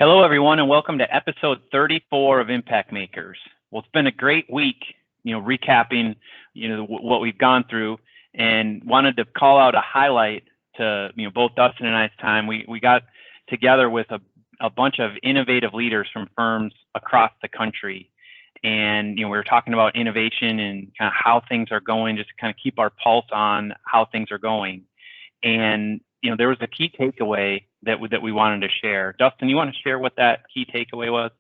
Hello, everyone, and welcome to episode 34 of Impact Makers. Well, it's been a great week, recapping, what we've gone through, and wanted to call out a highlight to, both Dustin and I's time. We got together with a bunch of innovative leaders from firms across the country, and we were talking about innovation and kind of how things are going, just to kind of keep our pulse on how things are going. And there was a key takeaway that we wanted to share. Dustin, you want to share what that key takeaway was?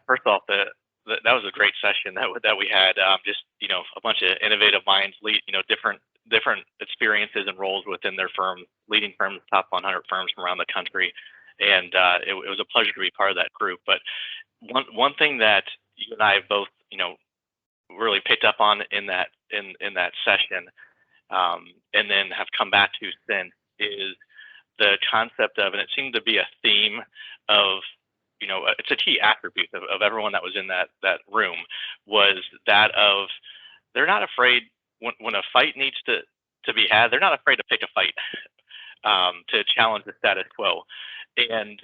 First off, that was a great session that we had. Just a bunch of innovative minds, lead different experiences and roles within their firm, leading firms, top 100 firms from around the country, and it was a pleasure to be part of that group. But one thing that you and I have both really picked up on in that session, and then have come back to since, is the concept of, and it seemed to be a theme of, it's a key attribute of everyone that was in that room, was that of, they're not afraid when a fight needs to be had, they're not afraid to pick a fight to challenge the status quo. And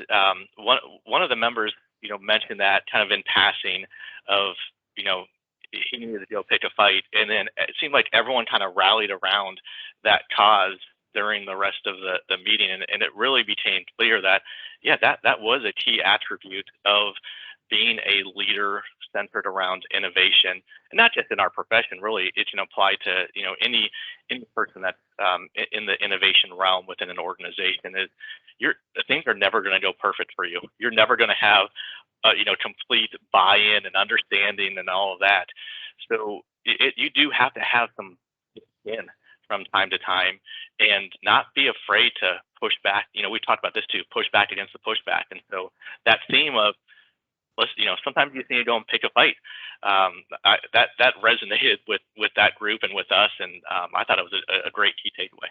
one of the members, mentioned that kind of in passing of, he needed to go pick a fight. And then it seemed like everyone kind of rallied around that cause during the rest of the meeting. And it really became clear that, that was a key attribute of being a leader centered around innovation, and not just in our profession. Really, it can apply to, any person that's in the innovation realm within an organization. Things are never going to go perfect for you. You're never going to have complete buy-in and understanding and all of that. So you do have to have some skin from time to time, and not be afraid to push back. We talked about this too, push back against the pushback. And so that theme of, sometimes you just need to go and pick a fight. That resonated with that group and with us, and I thought it was a great key takeaway.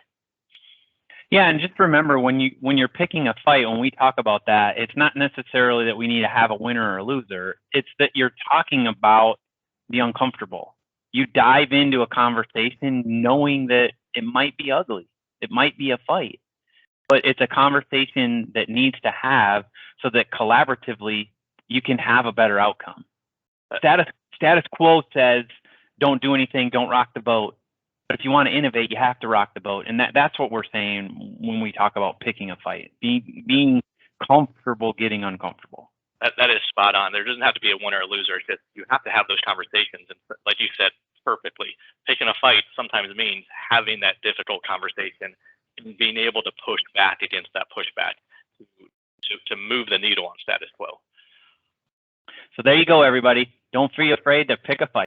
Yeah, and just remember, when you're picking a fight, when we talk about that, it's not necessarily that we need to have a winner or a loser. It's that you're talking about the uncomfortable. You dive into a conversation knowing that it might be ugly, it might be a fight, but it's a conversation that needs to have so that collaboratively you can have a better outcome. Status quo says don't do anything, don't rock the boat. But if you want to innovate, you have to rock the boat. And that's what we're saying when we talk about picking a fight, being comfortable getting uncomfortable. That is spot on. There doesn't have to be a winner or loser. It's just you have to have those conversations. And like you said perfectly, picking a fight sometimes means having that difficult conversation and being able to push back against that pushback to move the needle on status quo. So there you go, everybody. Don't be afraid to pick a fight.